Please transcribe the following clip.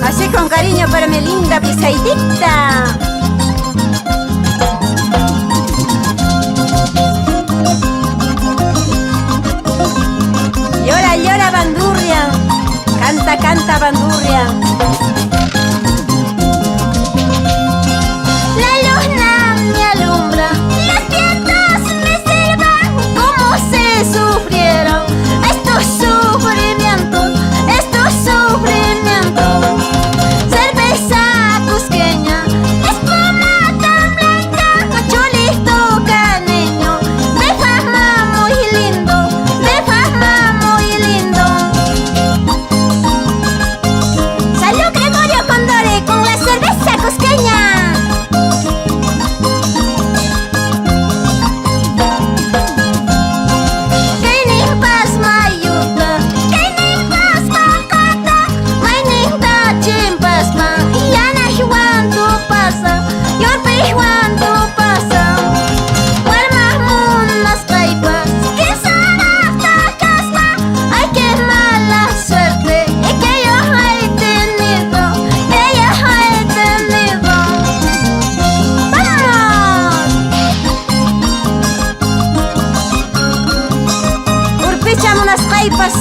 Así con cariño para mi linda pisaidita. Llora, llora, bandurria. Canta, canta, bandurria. La luna me alumbra, los vientos me silban. Cómo se sufrieron estos sufrimientos, estos sufrimientos. Cerveza cusqueña, espuma tan blanca, chulito caneño, de fama muy lindo, de fama muy lindo. Salud Gregorio Condori con la cerveza cusqueña. Echamos unas caipas,